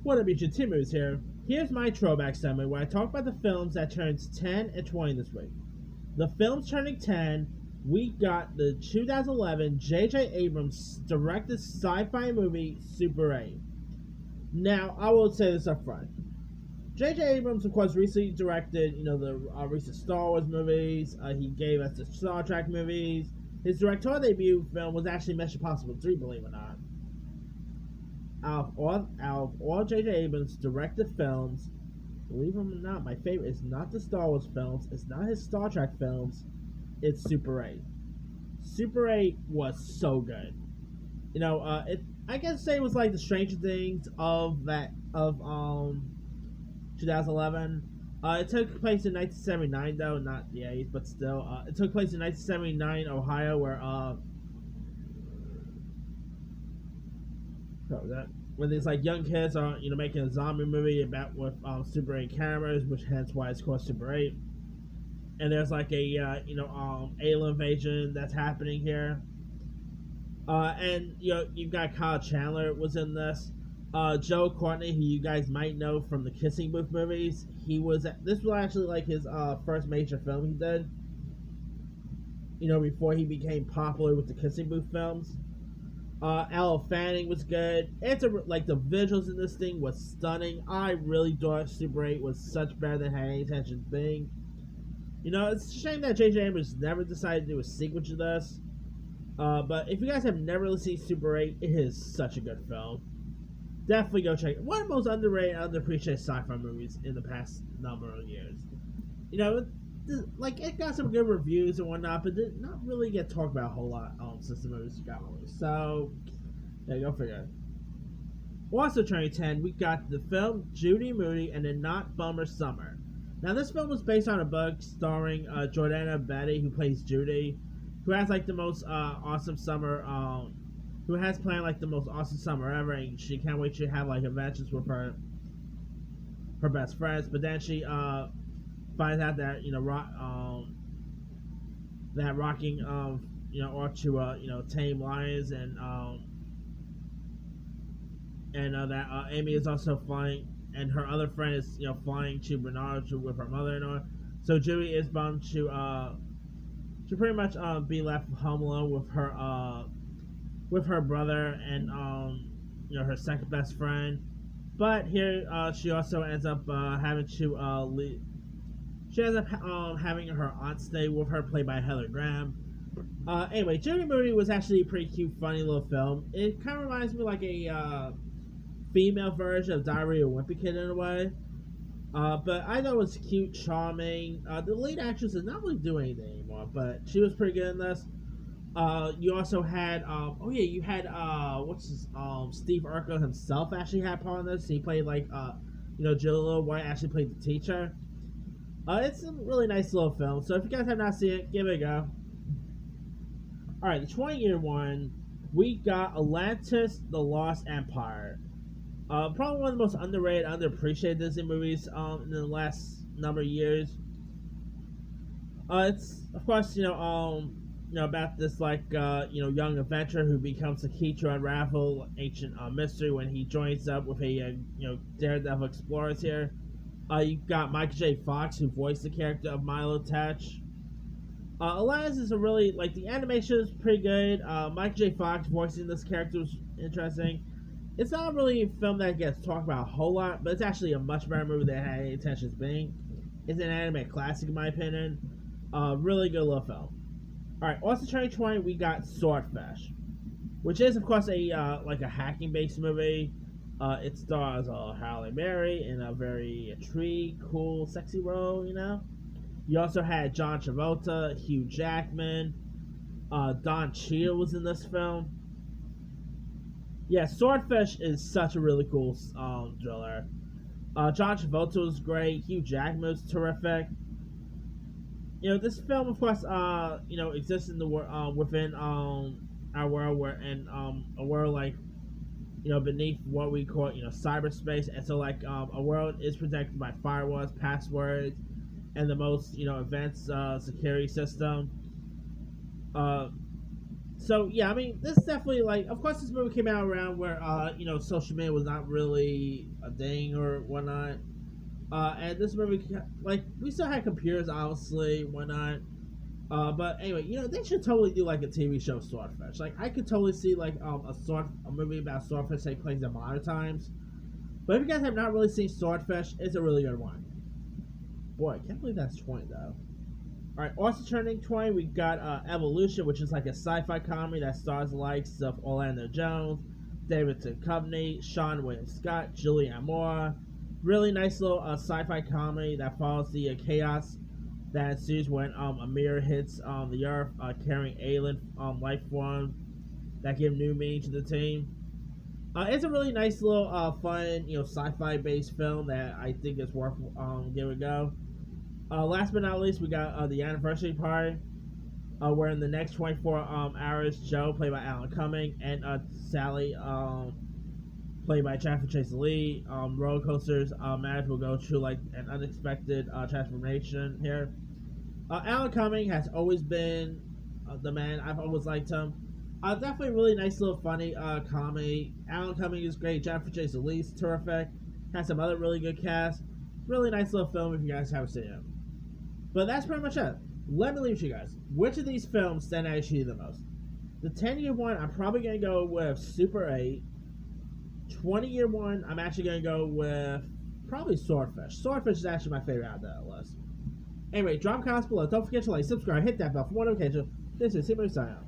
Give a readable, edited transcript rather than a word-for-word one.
What up, YouTube? Tim Moose here. Here's my throwback segment where I talk about the films that turns 10 and 20 this week. The films turning 10, we got the 2011 J.J. Abrams directed sci-fi movie Super 8. Now, I will say this up front. J.J. Abrams, of course, recently directed, the recent Star Wars movies. He gave us the Star Trek movies. His directorial debut film was actually Mission Impossible 3, believe it or not. Out of all J.J. Abrams directed films, believe it or not, my favorite is not the Star Wars films, it's not his Star Trek films, it's Super 8. Super 8 was so good. I guess say it was like the Stranger Things of 2011. It took place in 1979, though, not the 80s, but still. It took place in 1979, Ohio, where these like young kids are making a zombie movie about with Super 8 cameras, which hence why it's called Super 8. And there's like a alien invasion that's happening here. And you've got Kyle Chandler was in this. Joe Courtney, who you guys might know from the Kissing Booth movies, this was actually like his first major film he did. Before he became popular with the Kissing Booth films. Elle Fanning was good. Like the visuals in this thing was stunning. I really thought Super 8 was such better than had any intention being. It's a shame that J.J. Abrams never decided to do a sequel to this. But if you guys have never really seen Super 8, it is such a good film. Definitely go check it. One of the most underrated and underappreciated sci-fi movies in the past number of years. It got some good reviews and whatnot, but did not really get talked about a whole lot since the movies got released. So, yeah, go figure. Also turning 10, we got the film Judy Moody and the Not Bummer Summer. Now, this film was based on a book starring Jordana Betty, who plays Judy, who has like the most awesome summer, who has planned like the most awesome summer ever, and she can't wait to have like adventures with her best friends. But then she finds out that that rocking ought to tame lions, and that Amy is also flying, and her other friend is flying to Bernard with her mother-in-law. So Judy is bound to pretty much be left home alone with her brother and her second best friend. But here she also ends up having to leave. She ends up having her aunt stay with her, played by Heather Graham. Anyway, Judy Moody was actually a pretty cute, funny little film. It kind of reminds me like a female version of Diary of a Wimpy Kid in a way. But I thought it was cute, charming. The lead actress is not really doing anything anymore, but she was pretty good in this. You also had, you had, Steve Urkel himself actually had part in this. He played like, Jill White actually played the teacher. It's a really nice little film, so if you guys have not seen it, give it a go. Alright, the 20-year one, we got Atlantis, The Lost Empire. Probably one of the most underrated, underappreciated Disney movies in the last number of years. It's, of course, about this young adventurer who becomes the key to unravel ancient mystery when he joins up with a daredevil explorers here. You've got Michael J. Fox, who voiced the character of Milo Tetch. Atlantis is the animation is pretty good. Michael J. Fox voicing this character was interesting. It's not really a film that gets talked about a whole lot, but it's actually a much better movie than it had any intentions being. It's an anime classic in my opinion. Really good little film. Alright, also turning 20, we got Swordfish, which is of course a hacking based movie. It stars Halle Berry in a very cool, sexy role, You also had John Travolta, Hugh Jackman, Don Cheadle was in this film. Yeah, Swordfish is such a really cool thriller. John Travolta was great. Hugh Jackman was terrific. This film, of course, exists in the within our world, a world like beneath what we call cyberspace, and so a world is protected by firewalls, passwords, and the most advanced security system. So yeah, I mean, this definitely like, of course, this movie came out around where social media was not really a thing or whatnot. And this movie, like, we still had computers, obviously, whatnot. But anyway, they should totally do like a TV show Swordfish. Like, I could totally see like a movie about Swordfish take place in modern times. But if you guys have not really seen Swordfish, it's a really good one. Boy, I can't believe that's 20 though. Alright, also turning 20, we got Evolution, which is like a sci-fi comedy that stars the likes of Orlando Jones, David Duchovny, Sean William Scott, Julianne Moore. Really nice little sci-fi comedy that follows the chaos that ensues when a mirror hits the Earth, carrying alien life forms that give new meaning to the team. It's a really nice little fun, sci-fi based film that I think is worth giving a go. Last but not least, we got the anniversary party, where in the next 24 hours, Joe, played by Alan Cumming, and Sally, played by Jennifer Chase Lee, roller coasters, marriage will go through like an unexpected transformation here. Alan Cumming has always been the man. I've always liked him. Definitely really nice little funny comedy. Alan Cumming is great. Jennifer Chase Lee is terrific. Has some other really good cast. Really nice little film if you guys haven't seen it. But that's pretty much it. Let me leave you guys. Which of these films stand out to you the most? The 10-year one, I'm probably going to go with Super 8. 20-year one, I'm actually going to go with probably Swordfish. Swordfish is actually my favorite out of that list. Anyway, drop comments below. Don't forget to like, subscribe, hit that bell for more notifications. This is Super Sign Out.